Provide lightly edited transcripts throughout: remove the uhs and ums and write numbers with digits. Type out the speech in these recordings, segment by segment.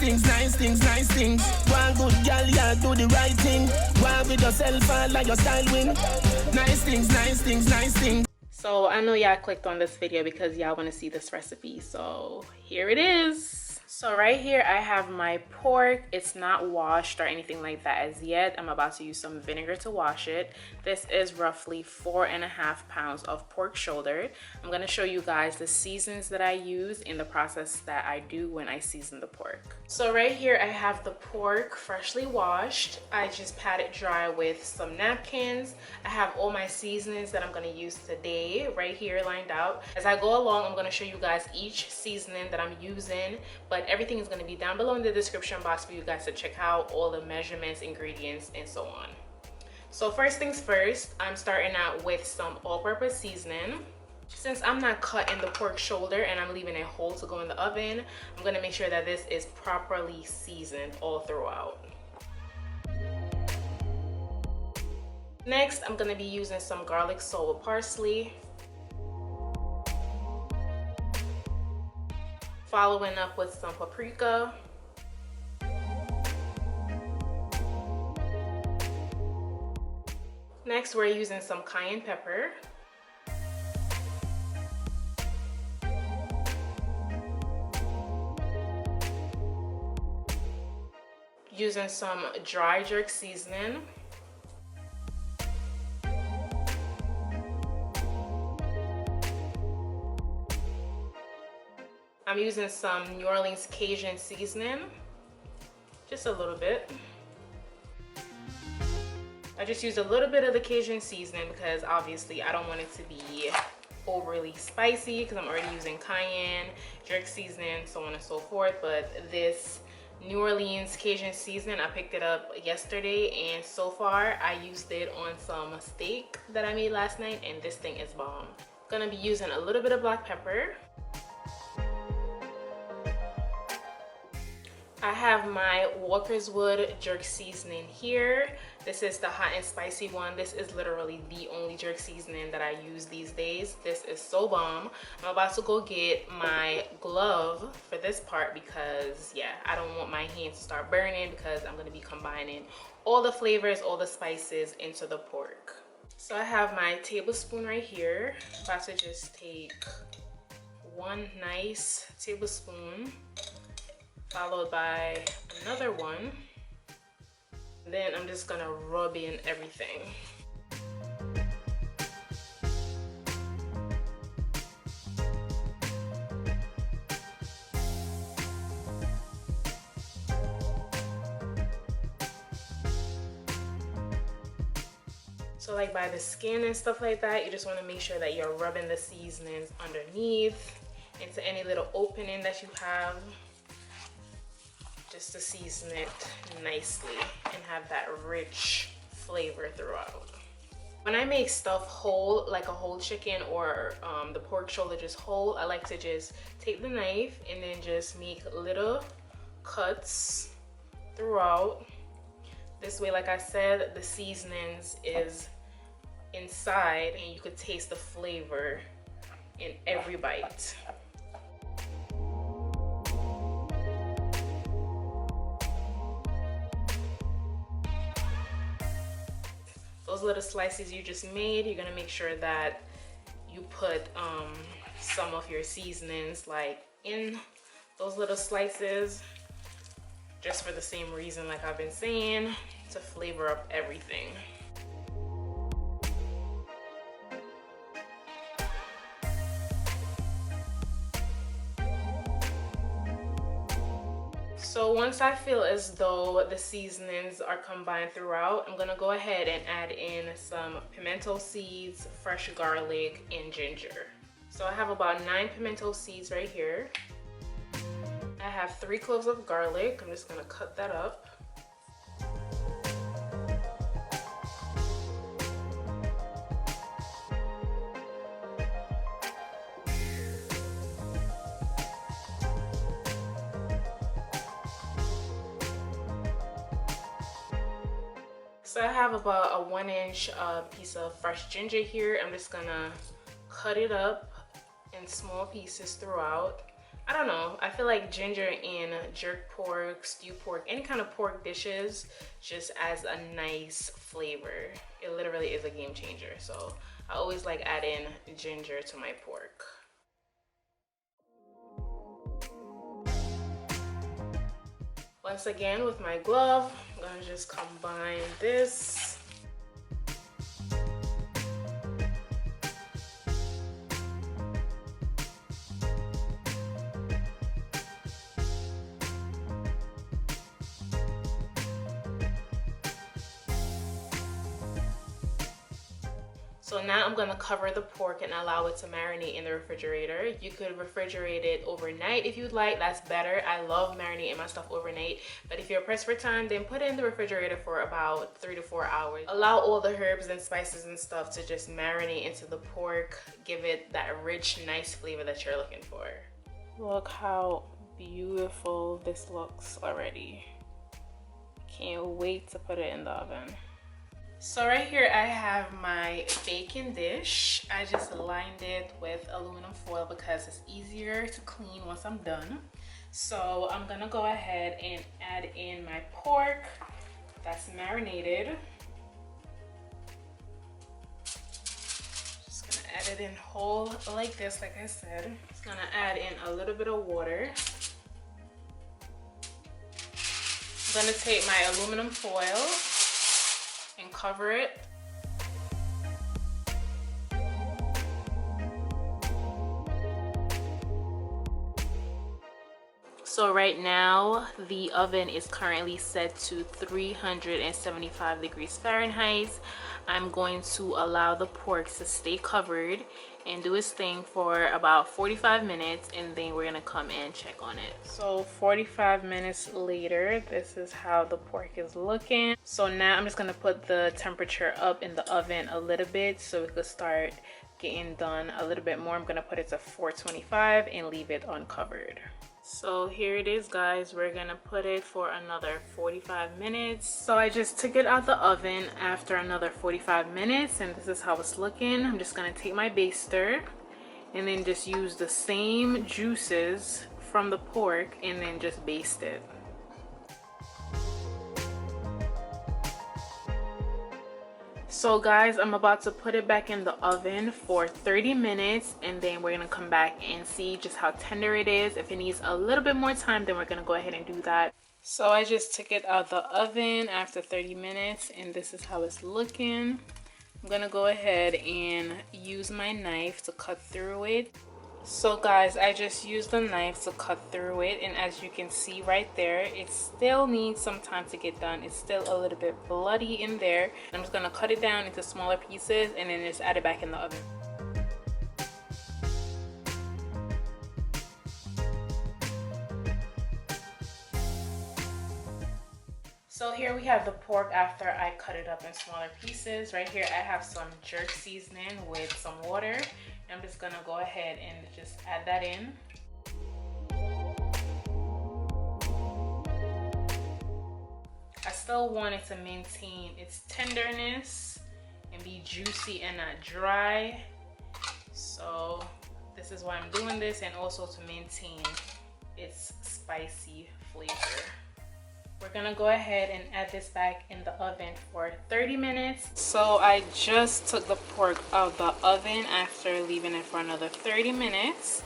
things, nice things, nice things. One good girl, yeah, do the right thing. One with yourself, and like your style win. Nice things, nice things, nice things. So I know y'all clicked on this video because y'all want to see this recipe. So here it is. So right here I have my pork. It's not washed or anything like that as yet. I'm about to use some vinegar to wash it. This is roughly 4.5 pounds of pork shoulder. I'm going to show you guys the seasons that I use in the process that I do when I season the pork. So right here I have the pork freshly washed. I just pat it dry with some napkins. I have all my seasonings that I'm going to use today right here lined out. As I go along, I'm going to show you guys each seasoning that I'm using, but everything is going to be down below in the description box for you guys to check out all the measurements, ingredients, and so on. So first things first, I'm starting out with some all-purpose seasoning. Since I'm not cutting the pork shoulder and I'm leaving it whole to go in the oven, I'm going to make sure that this is properly seasoned all throughout. Next, I'm going to be using some garlic salt with parsley. Following up with some paprika. Next, we're using some cayenne pepper. Using some dry jerk seasoning. I'm using some New Orleans Cajun seasoning, just a little bit. I just used a little bit of the Cajun seasoning because obviously I don't want it to be overly spicy because I'm already using cayenne, jerk seasoning, so on and so forth. But this New Orleans Cajun seasoning, I picked it up yesterday, and so far I used it on some steak that I made last night, and this thing is bomb. Gonna be using a little bit of black pepper. I have my Walkerswood jerk seasoning here. This is the hot and spicy one. This is literally the only jerk seasoning that I use these days. This is so bomb. I'm about to go get my glove for this part because, yeah, I don't want my hands to start burning because I'm going to be combining all the flavors, all the spices into the pork. So I have my tablespoon right here. I'm about to just take one nice tablespoon, followed by another one. Then I'm just gonna rub in everything. So like by the skin and stuff like that, you just want to make sure that you're rubbing the seasonings underneath into any little opening that you have, just to season it nicely and have that rich flavor throughout. When I make stuff whole, like a whole chicken or the pork shoulder just whole, I like to just take the knife and then just make little cuts throughout. This way, like I said, the seasonings is inside and you could taste the flavor in every bite. Those little slices you just made, you're gonna make sure that you put some of your seasonings like in those little slices, just for the same reason like I've been saying, to flavor up everything. So once I feel as though the seasonings are combined throughout, I'm gonna go ahead and add in some pimento seeds, fresh garlic, and ginger. So I have about 9 pimento seeds right here. I have 3 cloves of garlic. I'm just gonna cut that up. So I have about a 1-inch piece of fresh ginger here. I'm just gonna cut it up in small pieces throughout. I don't know, I feel like ginger in jerk pork, stew pork, any kind of pork dishes just adds a nice flavor. It literally is a game changer. So I always like adding ginger to my pork. Once again with my glove, I'm gonna just combine this. So now I'm gonna cover the pork and allow it to marinate in the refrigerator. You could refrigerate it overnight if you'd like, that's better. I love marinating my stuff overnight, but if you're pressed for time, then put it in the refrigerator for about 3 to 4 hours. Allow all the herbs and spices and stuff to just marinate into the pork, give it that rich, nice flavor that you're looking for. Look how beautiful this looks already. Can't wait to put it in the oven. So right here I have my bacon dish. I just lined it with aluminum foil because it's easier to clean once I'm done. So I'm gonna go ahead and add in my pork that's marinated. Just gonna add it in whole like this, like I said. Just gonna add in a little bit of water. I'm gonna take my aluminum foil and cover it. So right now the oven is currently set to 375 degrees Fahrenheit. I'm going to allow the pork to stay covered and do its thing for about 45 minutes, and then we're gonna come and check on it. So 45 minutes later, this is how the pork is looking. So now I'm just gonna put the temperature up in the oven a little bit so it could start getting done a little bit more. I'm gonna put it to 425 and leave it uncovered. So here it is, guys. We're gonna put it for another 45 minutes. So I just took it out the oven after another 45 minutes, and this is how it's looking. I'm just gonna take my baster and then just use the same juices from the pork and then just baste it. So guys, I'm about to put it back in the oven for 30 minutes, and then we're gonna come back and see just how tender it is. If it needs a little bit more time, then we're gonna go ahead and do that. So I just took it out the oven after 30 minutes, and this is how it's looking. I'm gonna go ahead and use my knife to cut through it. So guys, I just used the knife to cut through it, and as you can see right there, it still needs some time to get done. It's still a little bit bloody in there. I'm just gonna cut it down into smaller pieces and then just add it back in the oven. So here we have the pork after I cut it up in smaller pieces. Right here I have some jerk seasoning with some water. I'm just gonna go ahead and just add that in. I still want it to maintain its tenderness and be juicy and not dry. So this is why I'm doing this, and also to maintain its spicy flavor. We're gonna go ahead and add this back in the oven for 30 minutes. So I just took the pork out of the oven after leaving it for another 30 minutes.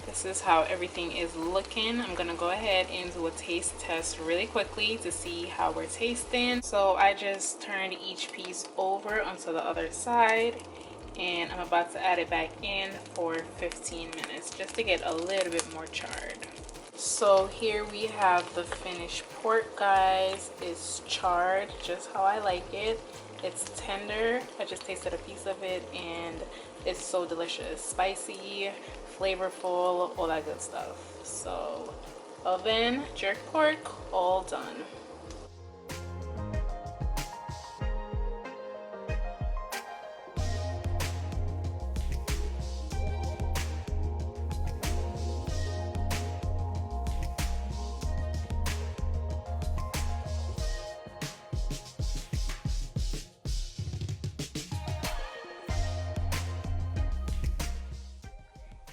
This is how everything is looking. I'm gonna go ahead and do a taste test really quickly to see how we're tasting. So I just turned each piece over onto the other side, and I'm about to add it back in for 15 minutes just to get a little bit more charred. So here we have the finished pork, guys. It's charred just how I like it. It's tender. I just tasted a piece of it and it's so delicious. Spicy, flavorful, all that good stuff. So oven jerk pork, all done.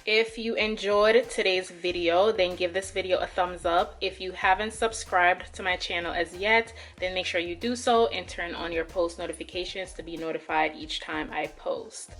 If you enjoyed today's video, then give this video a thumbs up. If you haven't subscribed to my channel as yet, then make sure you do so and turn on your post notifications to be notified each time I post.